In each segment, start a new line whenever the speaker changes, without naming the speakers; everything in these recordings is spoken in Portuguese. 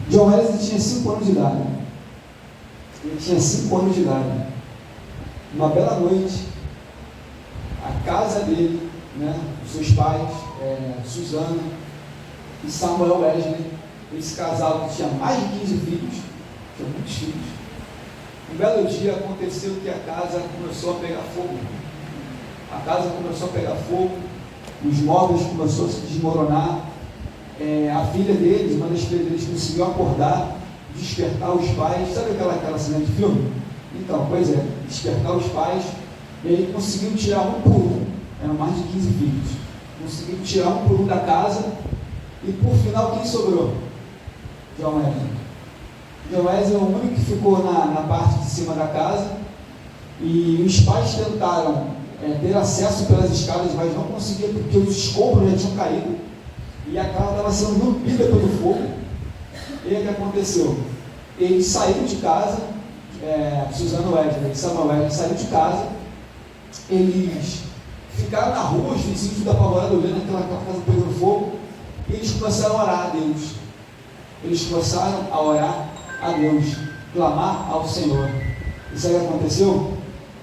John Wesley tinha 5 anos de idade. Ele tinha 5 anos de idade. Uma bela noite, a casa dele, né, os seus pais, Susana e Samuel Wesley, esse casal que tinha mais de 15 filhos, tinha muitos filhos. Um belo dia aconteceu que a casa começou a pegar fogo. A casa começou a pegar fogo, os móveis começaram a se desmoronar. A filha deles, uma das filhas deles, conseguiu acordar, despertar os pais. Sabe aquela cena de filme? Então, pois é, despertar os pais, e aí conseguiu tirar um por um, eram mais de 15 filhos, conseguiu tirar um por um da casa, e por final quem sobrou? John Wesley. John Wesley é o único que ficou na parte de cima da casa, e os pais tentaram ter acesso pelas escadas, mas não conseguiam, porque os escombros já tinham caído, e a casa estava sendo rompida pelo fogo. E aí o que aconteceu? Eles saíram de casa, Susana Wesley e Samuel Wesley saíram de casa, eles ficaram na rua, os vizinhos da pavorada olhando aquela casa pegando fogo, e eles começaram a orar a Deus. Eles começaram a orar a Deus, clamar ao Senhor. E sabe o que aconteceu?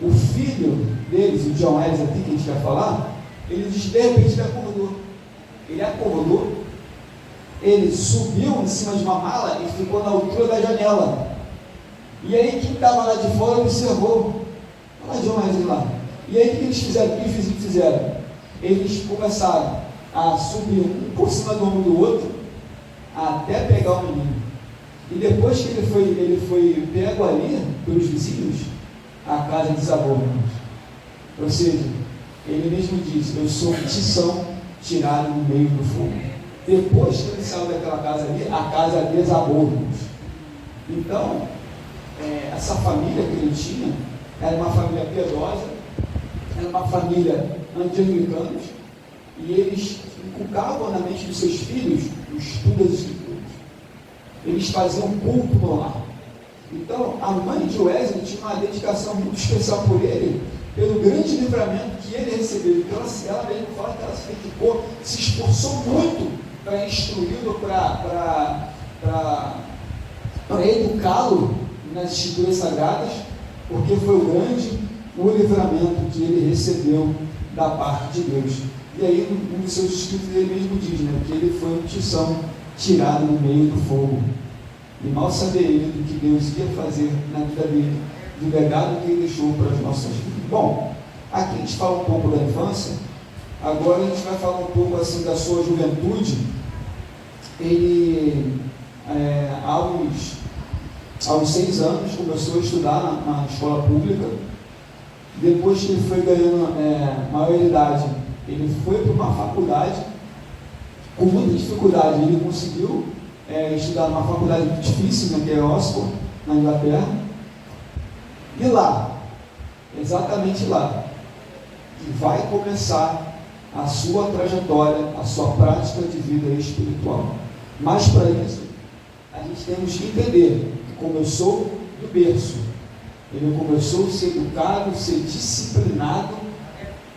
O filho deles, o John Wesley aqui, que a gente vai falar, ele de repente ele acordou. Ele acordou, ele subiu em cima de uma mala e ficou na altura da janela. E aí quem estava lá de fora observou. Olha John Wesley lá. E aí o que eles fizeram? O que os vizinhos fizeram? Eles começaram a subir um por cima do ombro do outro, até pegar o menino. E depois que ele foi pego ali pelos vizinhos, a casa desabou, irmãos. Ou seja, ele mesmo disse: eu sou um tição tirado no meio do fogo. Depois que ele saiu daquela casa ali, a casa desabou, irmãos. Então, essa família que ele tinha era uma família piedosa, era uma família anti-anglicanos, e eles inculcavam na mente dos seus filhos o estudo das Escrituras. Eles faziam culto no lar. Então, a mãe de Wesley tinha uma dedicação muito especial por ele, pelo grande livramento que ele recebeu. Então, ela mesmo fala que ela se dedicou, se esforçou muito para instruí-lo, para educá-lo nas Escrituras Sagradas, porque foi o livramento que ele recebeu da parte de Deus. E aí, um dos seus escritos, ele mesmo diz, né, que ele foi um tição tirado no meio do fogo. E mal sabia ele do que Deus ia fazer na vida dele, do legado que ele deixou para as nossas vidas. Bom, aqui a gente fala um pouco da infância, agora a gente vai falar um pouco assim da sua juventude. Ele, aos 6 anos, começou a estudar na escola pública. Depois que ele foi ganhando maioridade, ele foi para uma faculdade, com muita dificuldade. Ele conseguiu estudar numa faculdade muito difícil, né, que é Oxford, na Inglaterra. E lá, exatamente lá, que vai começar a sua trajetória, a sua prática de vida espiritual. Mas para isso, a gente temos que entender que começou do berço. Ele começou a ser educado, ser disciplinado,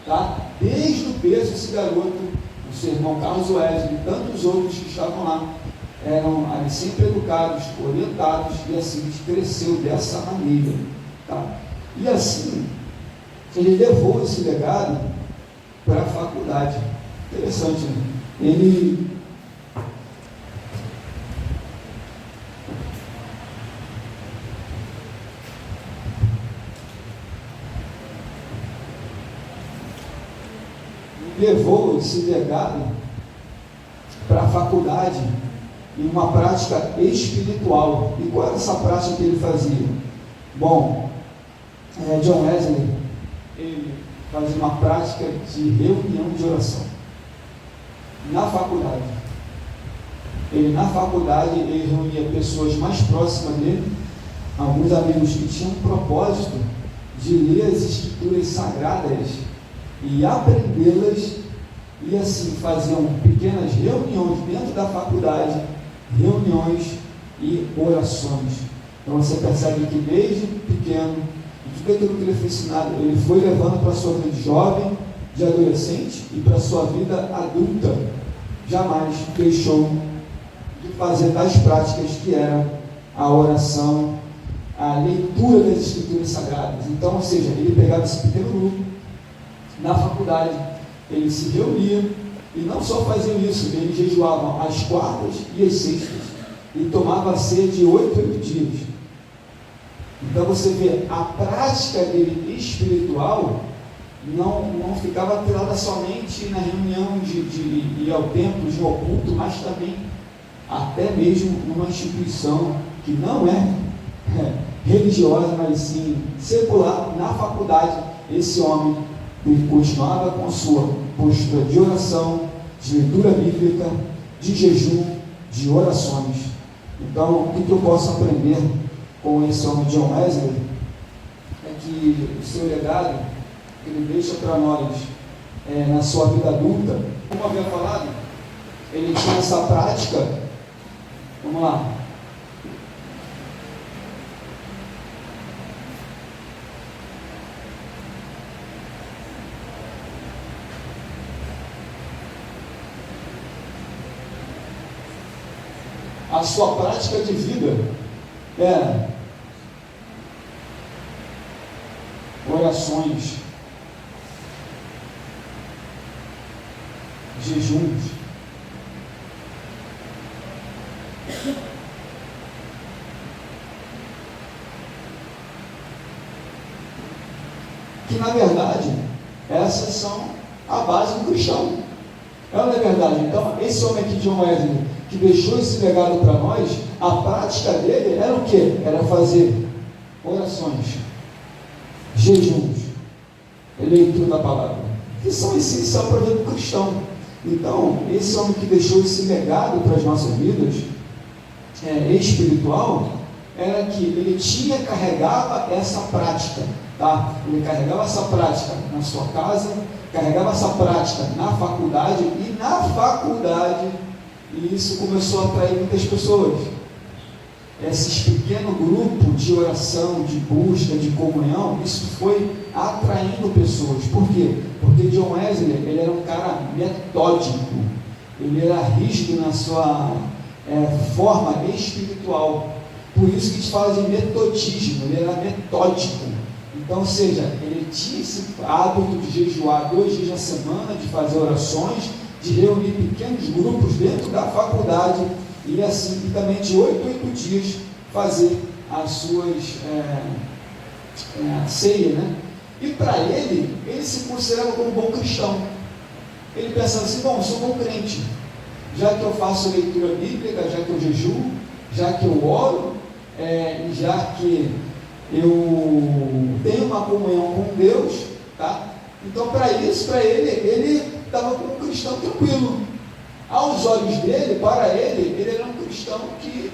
tá? Desde o berço, esse garoto, o seu irmão Carlos Wesley e tantos outros que estavam lá, eram sempre educados, orientados, e assim cresceu dessa maneira, tá? E assim, ele levou esse legado para a faculdade. Interessante, né? Ele levou esse legado para a faculdade em uma prática espiritual. E qual era essa prática que ele fazia? Bom, John Wesley, ele fazia uma prática de reunião de oração na faculdade. Na faculdade, ele reunia pessoas mais próximas dele, alguns amigos que tinham o propósito de ler as Escrituras Sagradas e aprendê-las, e assim faziam pequenas reuniões dentro da faculdade, reuniões e orações. Então você percebe que desde pequeno, tudo aquilo que ele foi ensinado, ele foi levando para a sua vida de jovem, de adolescente e para a sua vida adulta. Jamais deixou de fazer tais práticas que eram a oração, a leitura das Escrituras Sagradas. Então, ou seja, ele pegava esse pequeno grupo, na faculdade, eles se reuniam, e não só faziam isso, eles jejuavam às quartas e às sextas, e tomava ceia de 8 em 8 dias. Então você vê, a prática dele espiritual não ficava atrelada somente na reunião de ir ao templo, de ir ao culto, mas também até mesmo numa instituição que não é religiosa, mas sim secular. Na faculdade, esse homem ele continuava com a sua postura de oração, de leitura bíblica, de jejum, de orações. Então, o que eu posso aprender com esse homem John Wesley é que o seu legado que ele deixa para nós na sua vida adulta, como havia falado, ele tinha essa prática. Vamos lá. A sua prática de vida era orações, jejuns, que na verdade essas são a base do cristão. Não é verdade? Então, esse homem aqui, John Wesley, que deixou esse legado para nós, a prática dele era o quê? Era fazer orações, jejuns, leitura da palavra, que são essenciais para a vida do cristão. Então, esse homem que deixou esse legado para as nossas vidas espiritual, era que ele carregava essa prática, tá? Ele carregava essa prática na sua casa, carregava essa prática na faculdade, e na faculdade, e isso começou a atrair muitas pessoas. Esses pequenos grupos de oração, de busca, de comunhão, isso foi atraindo pessoas. Por quê? Porque John Wesley, ele era um cara metódico, ele era rígido na sua forma espiritual. Por isso que a gente fala de metodismo, ele era metódico. Então, ou seja, ele tinha esse hábito de jejuar 2 dias na semana, de fazer orações, de reunir pequenos grupos dentro da faculdade, e assim, e também de 8 em 8 dias fazer as suas ceia, né? E para ele se considerava como um bom cristão. Ele pensava assim: bom, eu sou um bom crente, já que eu faço leitura bíblica, já que eu jejuo, já que eu oro, já que eu tenho uma comunhão com Deus, tá? Então, para ele estava como um cristão tranquilo. Aos olhos dele, para ele era um cristão que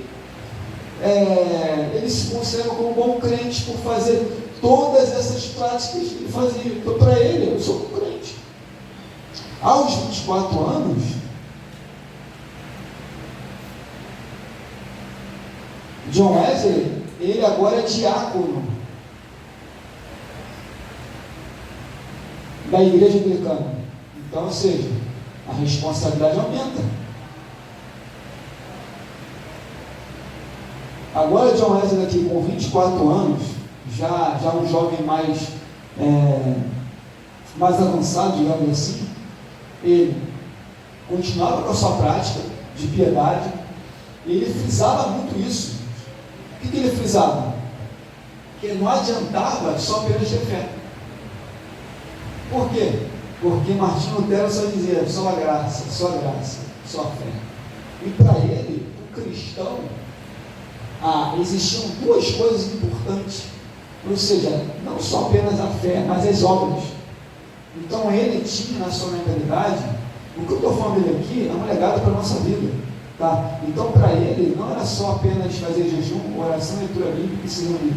ele se considera como um bom crente por fazer todas essas práticas que ele fazia. Então, para ele, eu sou um crente. Aos 24 anos, John Wesley, ele agora é diácono da igreja anglicana. Então, ou seja, a responsabilidade aumenta. Agora John Wesley aqui com 24 anos, já um jovem mais avançado, digamos assim, ele continuava com a sua prática de piedade, e ele frisava muito isso. O que ele frisava? Que não adiantava só apenas ter fé. Por quê? Porque Martinho Lutero só dizia: só a graça, só a fé. E para ele, o cristão, existiam 2 coisas importantes. Ou seja, não só apenas a fé, mas as obras. Então ele tinha na sua mentalidade, o que eu estou falando dele aqui é um legado para a nossa vida. Tá? Então, para ele, não era só apenas fazer jejum, oração, leitura bíblica e se reunir.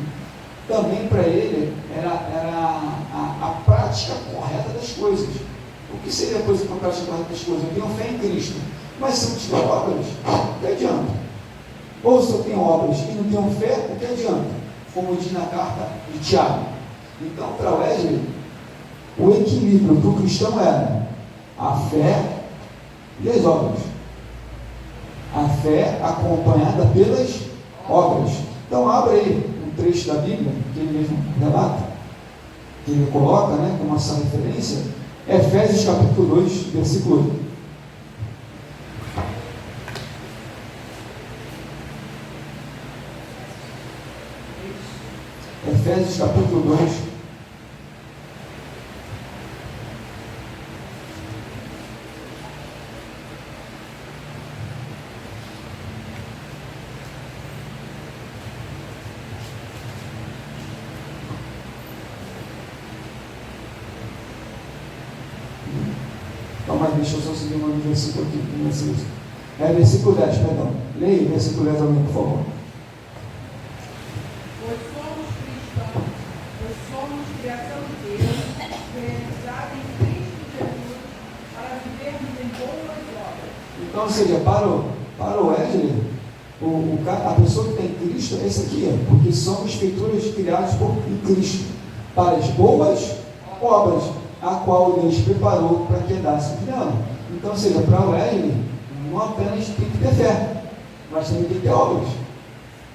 Também para ele era a prática correta das coisas. O que seria a prática correta das coisas? Eu tenho fé em Cristo, mas se eu tiver obras, o que adianta? Ou se eu tenho obras e não tenho fé, o que adianta? Como diz na carta de Tiago. Então, para Wesley, o equilíbrio para o cristão era a fé e as obras. A fé acompanhada pelas obras. Então, abra aí um trecho da Bíblia, que ele mesmo relata, que ele coloca, né, como essa referência, Efésios capítulo 2, versículo 8. Efésios capítulo 2. Então, mas deixa eu só seguir um versículo aqui. Versículo 10, perdão. Leia o versículo 10 também, por favor.
Pois somos cristãos, pois somos criação de Deus, realizada em Cristo Jesus, para vivermos em boas obras.
Então, ou seja, para o Wesley, a pessoa que tem Cristo é esse aqui, porque somos feituras criadas em Cristo, para as boas obras, a qual Deus preparou para que andasse nela. Então, ou seja, para o Wesley, não apenas tem que ter fé, mas também tem que ter obras.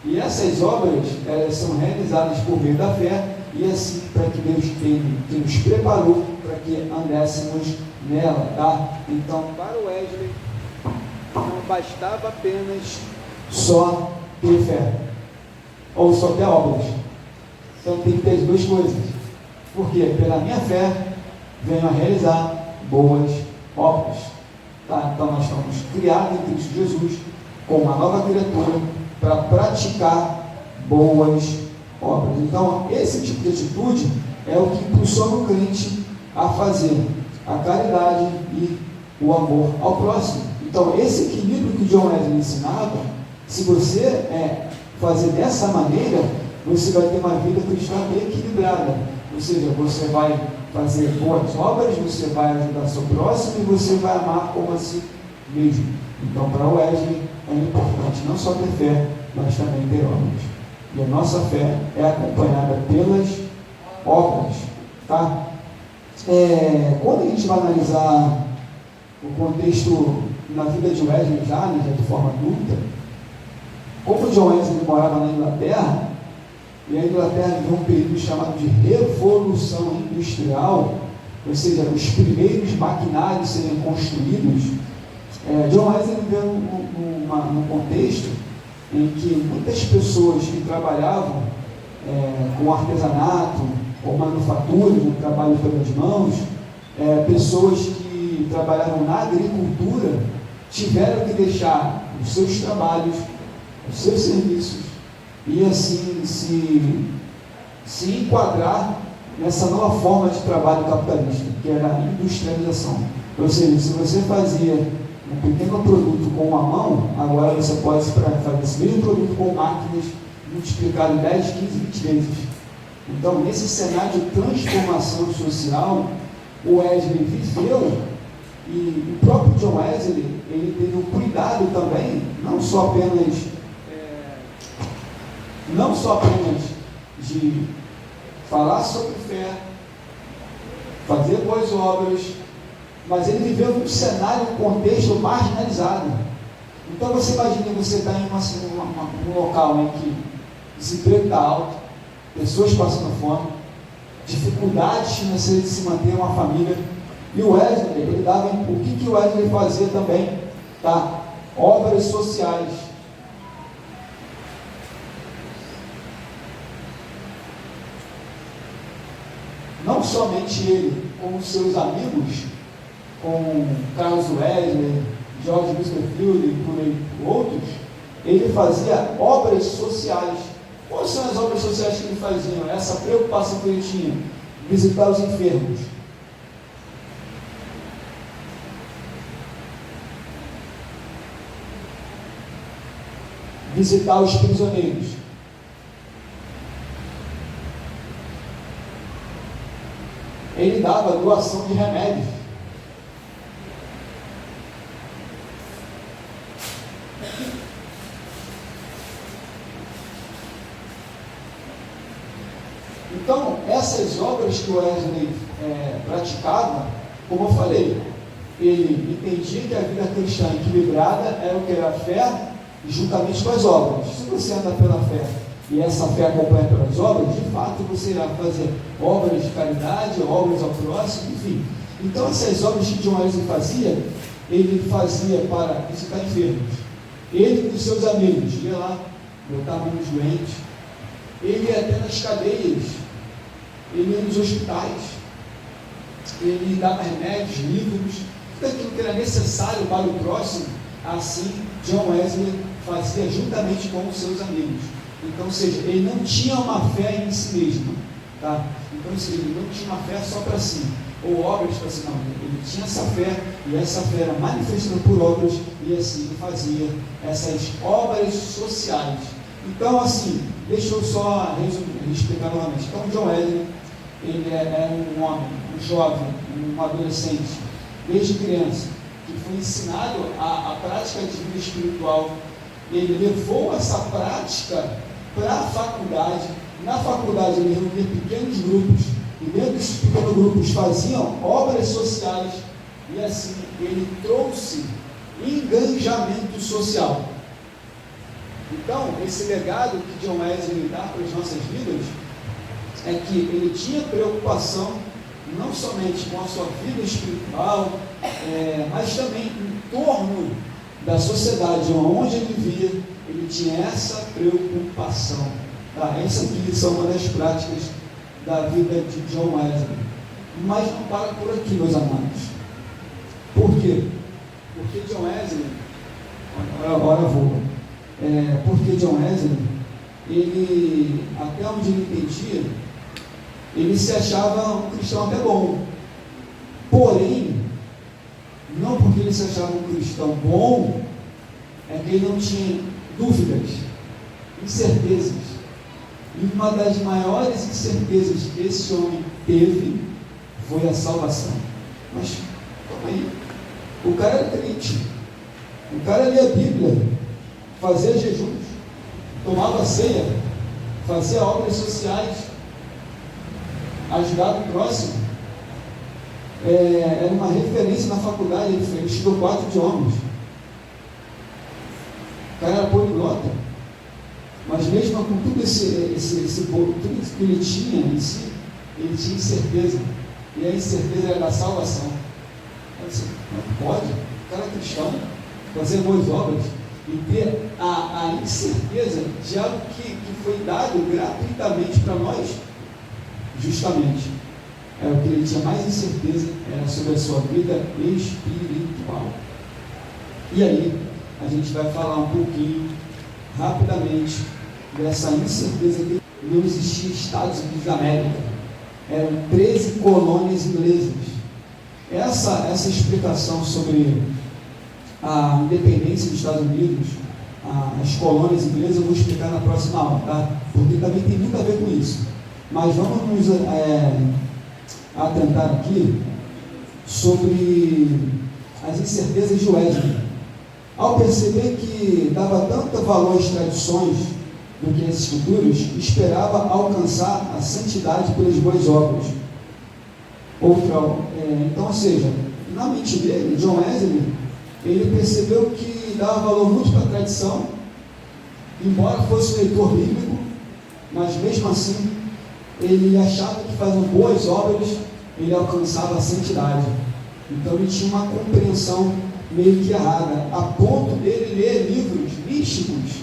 E essas obras, elas são realizadas por meio da fé, e assim, para que Deus que nos preparou para que andássemos nela, tá? Então, para o Wesley, não bastava apenas só ter fé, ou só ter obras. Então, tem que ter as duas coisas. Porque pela minha fé, venho a realizar boas obras. Tá? Então, nós estamos criados em Cristo Jesus, com uma nova criatura, para praticar boas obras. Então, esse tipo de atitude é o que impulsiona o crente a fazer a caridade e o amor ao próximo. Então, esse equilíbrio que John Wesley ensinava, se você fazer dessa maneira, você vai ter uma vida cristã bem equilibrada. Ou seja, você vai fazer boas obras, você vai ajudar seu próximo e você vai amar como a si mesmo. Então, para Wesley, é importante não só ter fé, mas também ter obras. E a nossa fé é acompanhada pelas obras. Tá? Quando a gente vai analisar o contexto na vida de Wesley já de forma adulta, como John Wesley morava na Inglaterra, e a Inglaterra viveu um período chamado de Revolução Industrial, ou seja, os primeiros maquinários serem construídos. John Wesley viveu num contexto em que muitas pessoas que trabalhavam com artesanato, com manufatura, no trabalho pelas mãos, pessoas que trabalhavam na agricultura, tiveram que deixar os seus trabalhos, os seus serviços, e assim se enquadrar nessa nova forma de trabalho capitalista, que era a industrialização. Ou seja, se você fazia um pequeno produto com uma mão, agora você pode fazer esse mesmo produto com máquinas multiplicado 10, 15, 20 vezes. Então, nesse cenário de transformação social, o Wesley viveu, e o próprio John Wesley, ele teve um cuidado também, não só apenas de falar sobre fé, fazer boas obras, mas ele viveu num cenário, um contexto marginalizado. Então você imagina, você está em um local em que o desemprego está alto, pessoas passando fome, dificuldades financeiras de se manter uma família, e o Wesley, ele dava, o que o Wesley fazia também? Tá? Obras sociais. Não somente ele, como seus amigos, com Carlos Wesley, George Westerfield e por aí outros, ele fazia obras sociais. Quais são as obras sociais que ele fazia? Essa preocupação que ele tinha, visitar os enfermos, visitar os prisioneiros, ele dava doação de remédios. Então, essas obras que o Wesley praticava, como eu falei, ele entendia que a vida cristã equilibrada era o que era a fé juntamente com as obras. Se você anda pela fé e essa fé acompanha pelas obras, de fato você irá fazer obras de caridade, obras ao próximo, enfim. Então essas obras que John Wesley fazia, ele fazia para visitar enfermos. Ele e os seus amigos ia lá, botava nos doentes, ele ia até nas cadeias, ele ia nos hospitais, ele dava remédios, livros, tudo aquilo que era necessário para o próximo. Assim John Wesley fazia juntamente com os seus amigos. Então, ou seja, ele não tinha uma fé em si mesmo, tá? Então, ou seja, ele não tinha uma fé só para si, ou obras para si, não. Ele tinha essa fé, e essa fé era manifestada por obras, e assim ele fazia essas obras sociais. Então, assim, deixa eu só explicar novamente. Então, John Wesley, ele era um homem, um jovem, um adolescente, desde criança, que foi ensinado a prática de vida espiritual. Ele levou essa prática para a faculdade. Na faculdade ele reunia pequenos grupos, e dentro desses pequenos grupos faziam obras sociais, e assim ele trouxe engajamento social. Então, esse legado que John Wesley dá para as nossas vidas é que ele tinha preocupação não somente com a sua vida espiritual, mas também em torno da sociedade onde ele vivia. Ele tinha essa preocupação. Tá? Essa aqui são uma das práticas da vida de John Wesley. Mas não para por aqui, meus amados. Por quê? Porque John Wesley, agora eu vou. Porque John Wesley, ele, até onde ele entendia, ele se achava um cristão até bom. Porém, não porque ele se achava um cristão bom, é que ele não tinha dúvidas, incertezas. E uma das maiores incertezas que esse homem teve foi a salvação. Mas, calma aí, o cara era crente, o cara lia a Bíblia, fazia jejuns, tomava ceia, fazia obras sociais, ajudava o próximo, era uma referência na faculdade. Ele estudou 4 idiomas, o cara era poliglota, mas mesmo com tudo tudo que ele tinha em si, ele tinha incerteza, e a incerteza era da salvação. Não pode, o cara é cristão, fazer boas obras e ter a incerteza de algo que foi dado gratuitamente para nós. Justamente, era o que ele tinha mais incerteza, era sobre a sua vida espiritual. E aí, a gente vai falar um pouquinho, rapidamente, dessa incerteza que não existia Estados Unidos da América. Eram 13 colônias inglesas. Essa explicação sobre a independência dos Estados Unidos, as colônias inglesas, eu vou explicar na próxima aula, tá? Porque também tem muito a ver com isso. Mas vamos nos atentar aqui sobre as incertezas de Wesley. Ao perceber que dava tanto valor às tradições do que às escrituras, esperava alcançar a santidade pelas boas obras. Então, ou seja, na mente dele, John Wesley, ele percebeu que dava valor muito para a tradição, embora fosse um leitor bíblico, mas mesmo assim, ele achava que fazendo boas obras, ele alcançava a santidade. Então ele tinha uma compreensão meio que errada, a ponto dele ler livros místicos,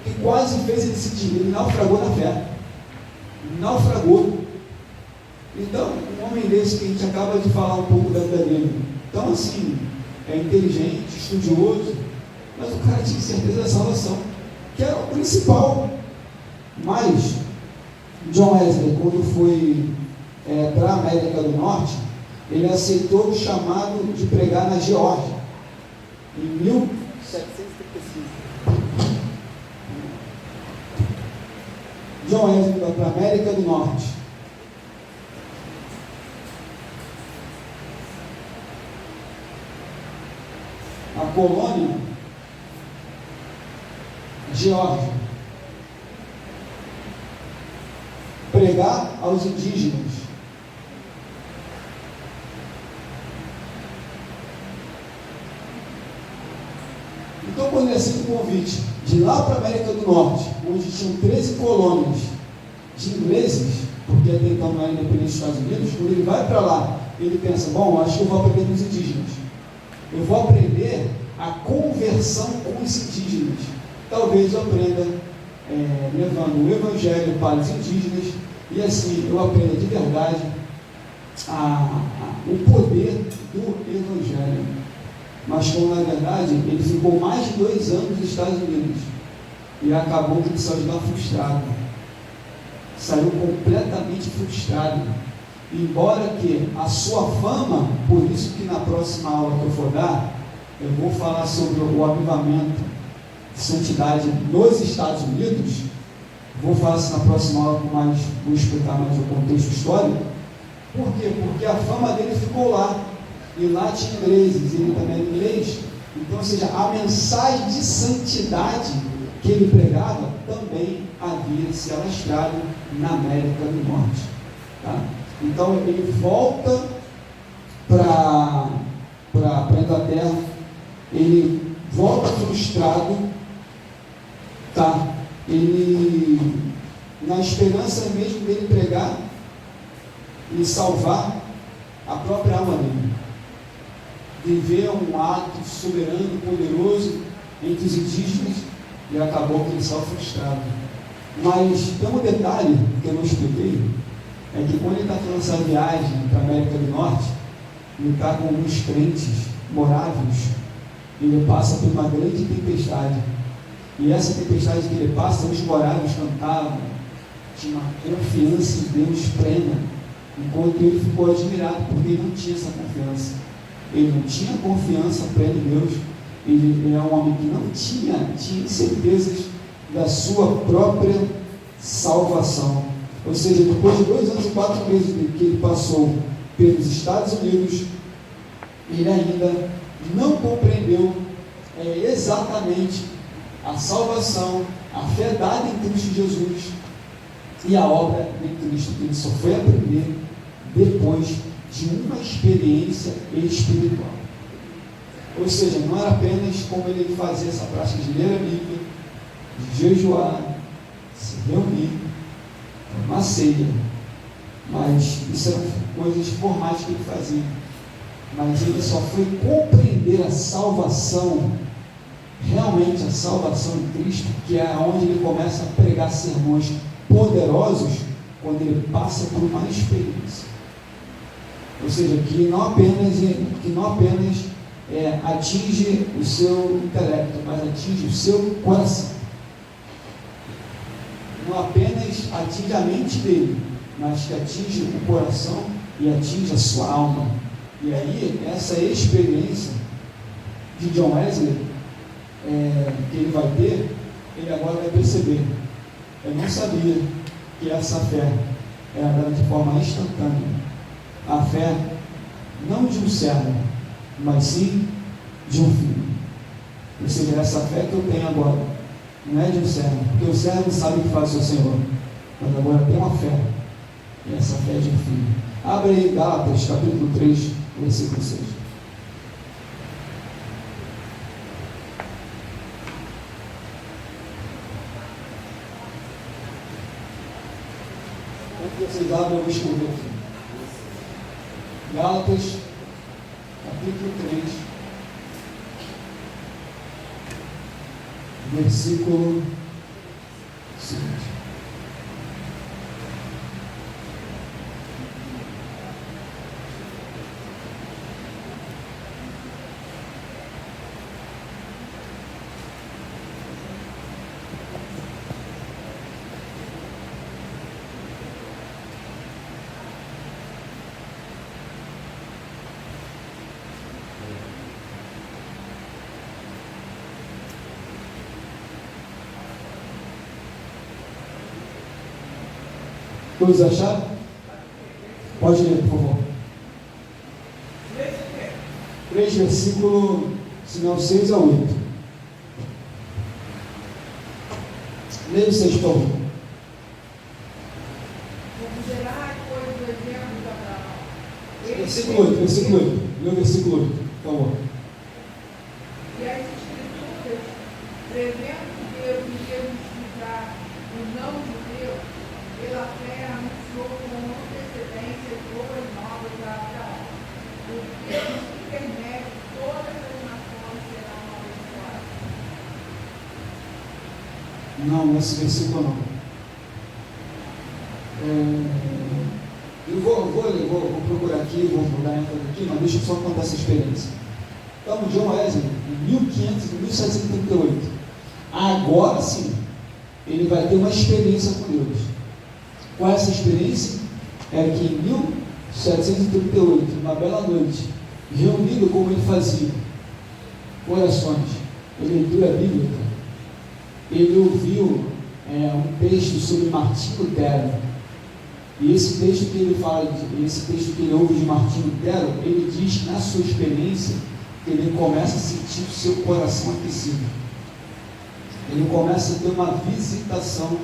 que quase fez ele se desviar. Ele naufragou na fé. Naufragou. Então, um homem desse que a gente acaba de falar um pouco da vida dele, então assim, é inteligente, estudioso, mas o cara tinha certeza da salvação, que era o principal. Mas John Wesley, quando foi para a América do Norte, ele aceitou o chamado de pregar na Geórgia, em 1735. John Wesley vai para a América do Norte. A colônia Geórgia. Pregar aos indígenas. quando ele aceita o convite de ir lá para a América do Norte, onde tinham 13 colônias de ingleses, porque até então não era independente dos Estados Unidos, quando ele vai para lá, ele pensa, bom, acho que eu vou aprender com os indígenas. Eu vou aprender a conversão com os indígenas. Talvez eu aprenda levando o evangelho para os indígenas, e assim eu aprenda de verdade o poder do evangelho. Mas como na verdade ele ficou mais de 2 anos nos Estados Unidos, e acabou que ele saiu de lá frustrado, saiu completamente frustrado, embora que a sua fama, por isso que na próxima aula que eu for dar, eu vou falar sobre o avivamento de santidade nos Estados Unidos. Vou falar isso na próxima aula, vou explicar mais o contexto histórico. Por quê? Porque a fama dele ficou lá, e lá tinha ingleses, ele também era inglês. Então, ou seja, a mensagem de santidade que ele pregava também havia se alastrado na América do Norte. Tá? Então, ele volta para a Inglaterra, ele volta frustrado, tá? Ele, na esperança mesmo dele pregar e salvar a própria alma dele, viver um ato soberano, poderoso entre os indígenas, e acabou que ele saiu frustrado. Mas tem um detalhe que eu não expliquei, é que quando ele está fazendo essa viagem para a América do Norte, ele está com alguns crentes moráveis, ele passa por uma grande tempestade, e essa tempestade que ele passa, os moráveis cantavam, tinha uma confiança em Deus plena, enquanto ele ficou admirado, porque ele não tinha essa confiança. Ele não tinha confiança plena em Deus, ele é um homem que não tinha certezas da sua própria salvação. Ou seja, depois de 2 anos e 4 meses que ele passou pelos Estados Unidos, ele ainda não compreendeu exatamente a salvação, a fé dada em Cristo Jesus e a obra de Cristo, que ele só foi aprender depois de uma experiência espiritual. Ou seja, não era apenas como ele fazia essa prática de ler a Bíblia, de jejuar, se reunir, tomar ceia, mas isso eram coisas formais que ele fazia. Mas ele só foi compreender a salvação, realmente a salvação em Cristo, que é onde ele começa a pregar sermões poderosos, quando ele passa por uma experiência. Ou seja, que não apenas atinge o seu intelecto, mas atinge o seu coração. Não apenas atinge a mente dele, mas que atinge o coração e atinge a sua alma. E aí, essa experiência de John Wesley, que ele vai ter, ele agora vai perceber. Eu não sabia que essa fé era dada de forma instantânea. A fé não de um servo, mas sim de um filho. Ou seja, essa fé que eu tenho agora não é de um servo, porque o servo sabe o que faz o seu Senhor, mas agora tem uma fé, e essa fé é de um filho. Abre aí Gálatas, capítulo 3, versículo 6. Quando vocês abrem, eu vou escrever aqui. Gálatas, capítulo 3, versículo 5. Todos acharam? Pode ler, por favor. 3 versículo, se não 6 a 8. Leia o 6, por favor.
Considerai, pois, o exemplo de Abraão.
Versículo 8, versículo 8. Lê o versículo 8, por favor.
E as Escrituras não judeu, pela fé anunciou com antecedência boas novas a Abraão, porque por intermédio todas as nações serão abençoadas.
Não, esse versículo não. Eu vou procurar aqui, vou dar ênfase aqui, mas deixa eu só contar essa experiência. Então, John Wesley, em 1738, agora sim, ele vai ter uma experiência com Deus. Qual é essa experiência? É que em 1738, uma bela noite, reunido como ele fazia, orações, leitura bíblica, ele ouviu um texto sobre Martinho Lutero. E esse texto que ele fala, esse texto que ele ouve de Martinho Lutero, ele diz que na sua experiência, que ele começa a sentir o seu coração aquecido. Ele começa a ter uma visitação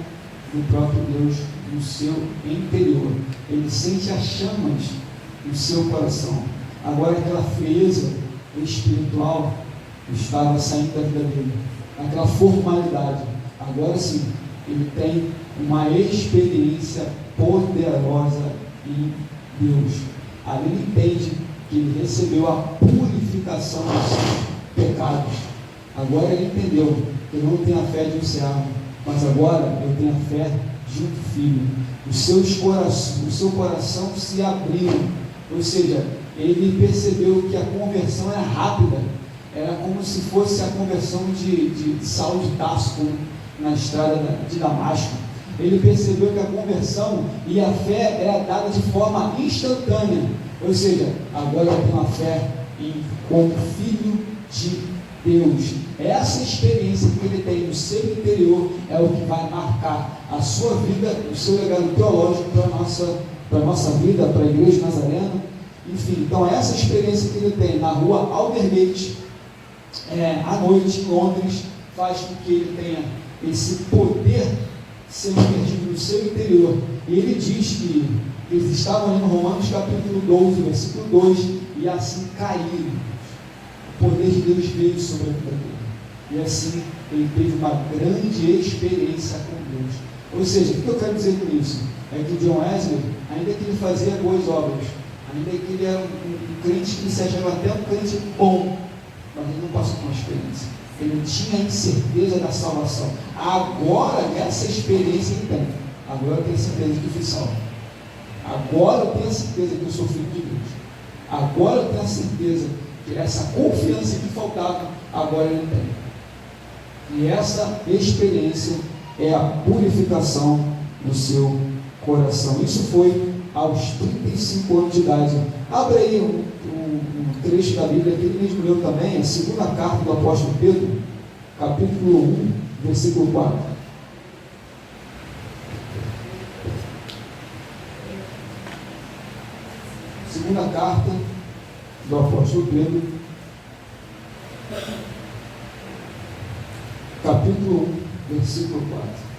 do próprio Deus no seu interior. Ele sente as chamas no seu coração. Agora aquela frieza espiritual estava saindo da vida dele. Aquela formalidade. Agora sim, ele tem uma experiência poderosa em Deus. Ali ele entende que ele recebeu a purificação dos seus pecados. Agora ele entendeu que eu não tenho a fé de um servo, mas agora eu tenho a fé de um filho. O seu coração se abriu, ou seja, ele percebeu que a conversão era rápida, era como se fosse a conversão de Saulo de Tarso na estrada de Damasco. Ele percebeu que a conversão e a fé era dada de forma instantânea, ou seja, agora eu tenho a fé como filho de Deus. Essa experiência que ele tem no seu interior é o que vai marcar a sua vida, o seu legado teológico para a nossa vida, para a igreja nazarena. Enfim, então essa experiência que ele tem na rua Aldergate, à noite em Londres, faz com que ele tenha esse poder sendo perdido no seu interior. E ele diz que eles estavam ali no Romanos capítulo 12, versículo 2, e assim caíram. O poder de Deus veio sobre a vida dele. E assim ele teve uma grande experiência com Deus. Ou seja, o que eu quero dizer com isso? É que John Wesley, ainda que ele fazia boas obras, ainda que ele era um crente que se achava até um crente bom, mas ele não passou por uma experiência. Ele tinha a incerteza da salvação. Agora, essa experiência ele tem. Agora eu tenho certeza que fui salvo. Agora eu tenho a certeza que eu sou filho de Deus. Agora eu tenho a certeza que essa confiança que faltava, agora ele tem. E essa experiência é a purificação do seu coração. Isso foi aos 35 anos de idade. Abre aí um trecho da Bíblia que ele mesmo leu também, a segunda carta do apóstolo Pedro, capítulo 1, versículo 4. Segunda carta do apóstolo Pedro, capítulo 1, versículo 4.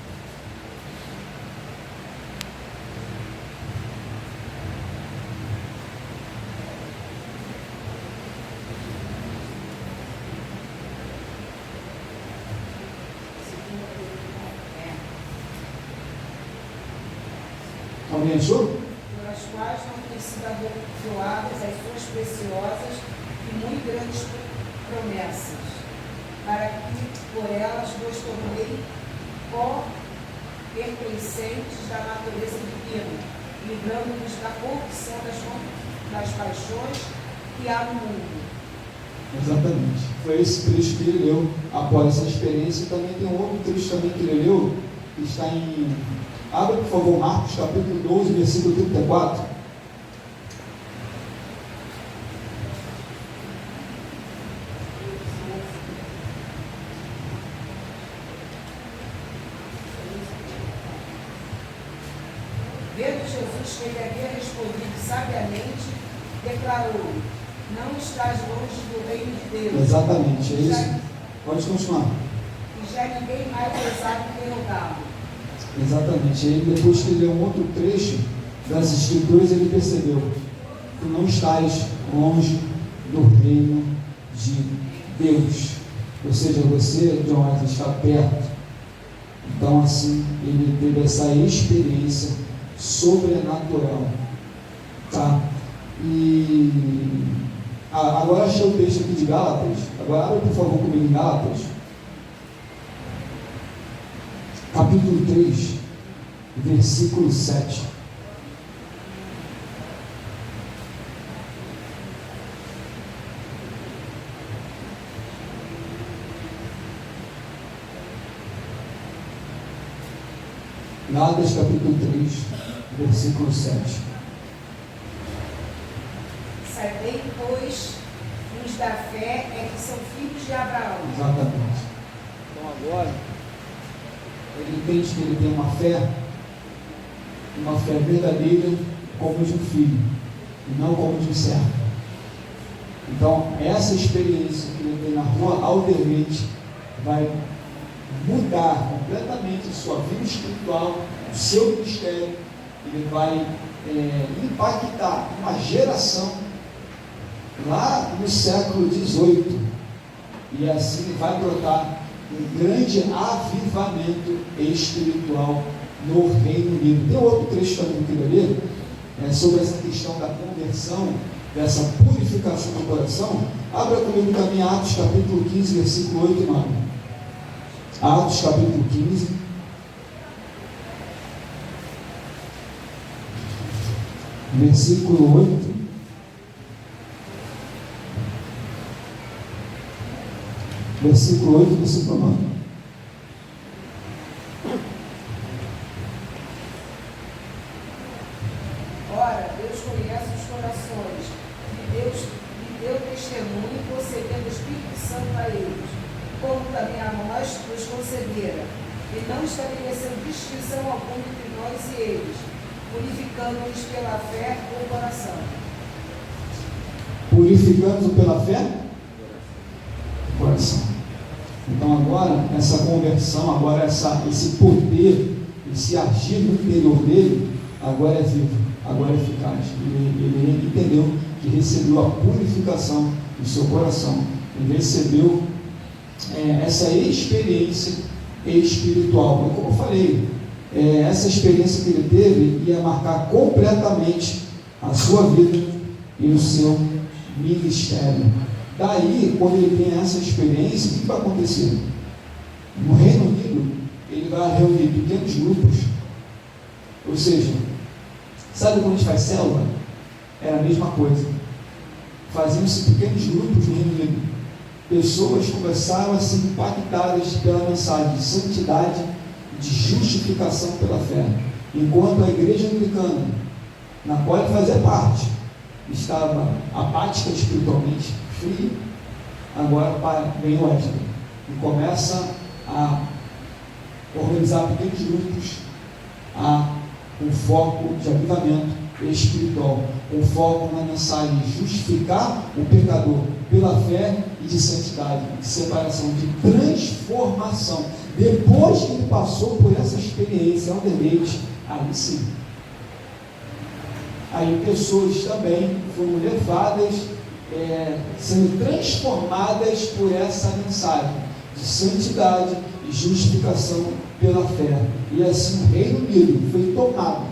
Alguém achou?
Pelas quais não têm sido abençoadas as suas preciosas e muito grandes promessas, para que por elas vos tornei co-pertencentes da natureza divina, livrando-vos da corrupção das paixões que há no mundo.
Exatamente. Foi esse trecho que ele leu após essa experiência. E também tem um outro trecho também que ele leu, que está em... Abra, por favor, Marcos, capítulo 12, versículo 34.
Vendo Jesus que ele havia respondido sabiamente, declarou: não estás longe do reino de Deus.
Exatamente, é isso. Pode continuar.
E já ninguém mais ousava interrogá-lo.
Exatamente. E aí, depois que ele leu um outro trecho das Escrituras, ele percebeu que não estás longe do reino de Deus. Ou seja, você, John Wesley, está perto Então, assim, ele teve essa experiência sobrenatural, tá? E agora achei o texto aqui de Gálatas. Agora abre, por favor, comigo em Gálatas, capítulo 3, versículo 7. Gálatas capítulo 3, versículo 7.
Sabei, pois, os da fé é que são filhos de Abraão.
Exatamente. Então agora, ele entende que ele tem uma fé verdadeira como de um filho, e não como de um servo. Então, essa experiência que ele tem na rua Alderete vai mudar completamente a sua vida espiritual, o seu ministério. Ele vai impactar uma geração lá no século XVIII, e assim vai brotar um grande avivamento espiritual no Reino Unido. Tem outro trecho também que eu queria ler, sobre essa questão da conversão, dessa purificação do coração. Abra comigo também Atos capítulo 15, versículo 8 e 9. Atos capítulo 15, versículo 8. Versículo 8, versículo 9.
Ora, Deus conhece os corações, e Deus lhe deu testemunho, concedendo o Espírito Santo a eles, como também a nós nos concedera, e não estabelecendo distinção alguma entre nós e eles, purificando-nos pela fé o coração.
Purificando pela fé o coração. Então agora, essa conversão, agora esse poder, esse agir no interior dele, agora é vivo, agora é eficaz. Ele entendeu que recebeu a purificação do seu coração. Ele recebeu essa experiência espiritual. E como eu falei, essa experiência que ele teve ia marcar completamente a sua vida e o seu ministério. Daí, quando ele tem essa experiência, o que vai acontecer? No Reino Unido, ele vai reunir pequenos grupos. Ou seja, sabe quando a gente faz célula? Era a mesma coisa. Faziam-se pequenos grupos no Reino Unido. Pessoas começaram a ser impactadas pela mensagem de santidade, de justificação pela fé. Enquanto a igreja anglicana, na qual ele fazia parte, estava apática espiritualmente, fria, agora vem o Wesley e começa a organizar pequenos grupos com foco de avivamento espiritual, com foco na mensagem de justificar o pecador pela fé e de santidade, de separação, de transformação. Depois que ele passou por essa experiência, aí sim, aí pessoas também foram levadas, sendo transformadas por essa mensagem de santidade e justificação pela fé. E assim o Reino Unido foi tomado,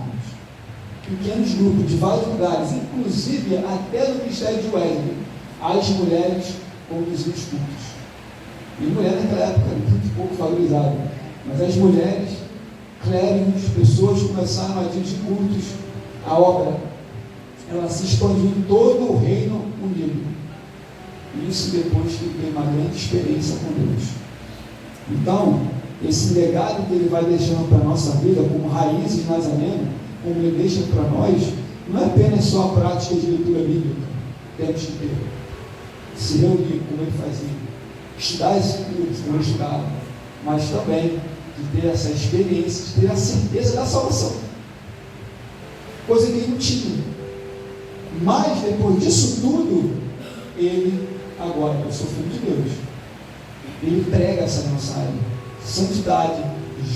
pequenos grupos de vários lugares, inclusive até no ministério de Wesley, as mulheres conduziam os cultos. E mulher naquela época era muito pouco valorizada, mas as mulheres, clérigos, pessoas começaram a dirigir cultos. A obra, ela se expandiu em todo o Reino Unido. Isso depois que ele tem uma grande experiência com Deus. Então, esse legado que ele vai deixando para a nossa vida, como raízes nazarenas, como ele deixa para nós, não é apenas só a prática de leitura bíblica, temos que ter, se reunir como ele fazia, estudar esses livros como ele estudava, mas também de ter essa experiência, de ter a certeza da salvação, coisa que ele não tinha. Mas depois disso tudo, ele agora, eu sou filho de Deus, ele prega essa mensagem, santidade,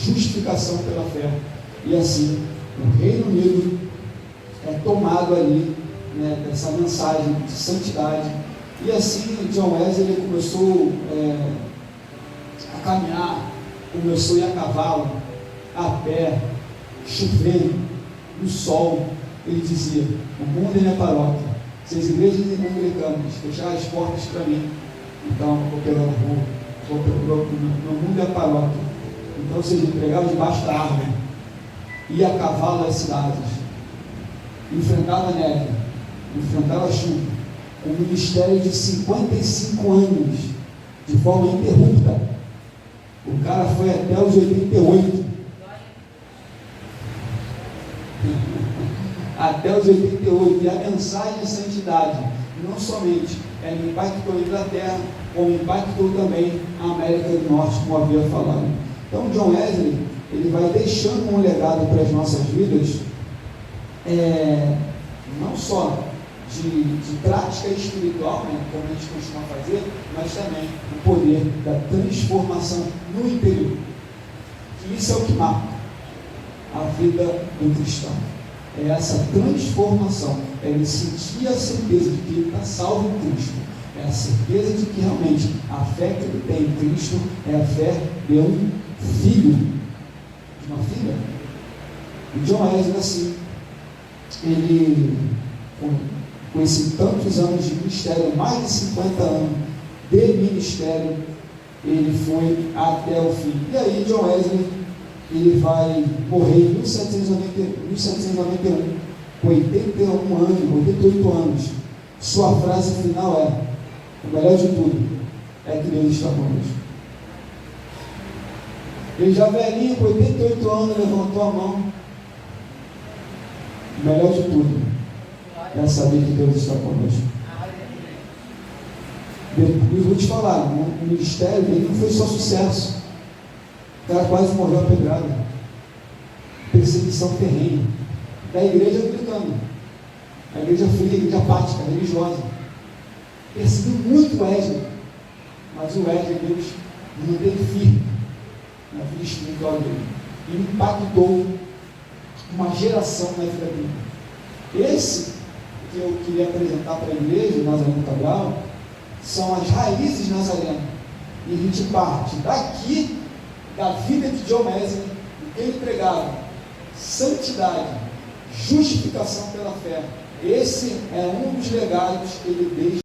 justificação pela fé, e assim o Reino Unido é tomado ali, dessa mensagem de santidade. E assim John Wesley ele começou a caminhar começou a ir a cavalo, a pé, chovendo, no sol. Ele dizia: o mundo é minha paróquia. Se as igrejas anglicanas fecharem as portas para mim, então eu vou pegar no meu mundo é a paróquia. Então, ou seja, ele pregava debaixo da árvore, ia a cavalo às cidades, enfrentava a neve, enfrentava a chuva, com um ministério de 55 anos, de forma ininterrupta. O cara foi até os 88. Até os 88. E a mensagem de santidade, não somente me impactou a Inglaterra, como impactou também a América do Norte, como havia falado. Então, John Wesley, ele vai deixando um legado para as nossas vidas, não só de prática espiritual, né, como a gente costuma fazer, mas também o poder da transformação no interior. Que isso é o que marca a vida do cristão. É essa transformação, é ele sentir a certeza de que ele está salvo em Cristo, é a certeza de que realmente a fé que ele tem em Cristo é a fé de um filho, de uma filha. E John Wesley, assim, ele, com esses tantos anos de ministério, mais de 50 anos de ministério, ele foi até o fim. E aí John Wesley, ele vai morrer em 1791, com 81 anos, 88 anos. Sua frase final é: o melhor de tudo é que Deus está conosco. Ele já velhinho, com 88 anos, levantou a mão. O melhor de tudo é saber que Deus está conosco. Eu vou te falar, o ministério dele não foi só sucesso. O cara quase morreu apedrado. Perseguição terrena da igreja anglicana, a igreja fria, a igreja apática, religiosa. Perseguiu muito o Wesley, mas o Wesley, Deus manteve firme na vida espiritual dele. E impactou uma geração na vida dele. Esse que eu queria apresentar para a igreja, Nazareno Cabral, são as raízes nazarenas. E a gente parte daqui, da vida de John Wesley, que ele pregava: santidade, justificação pela fé. Esse é um dos legados que ele deixa.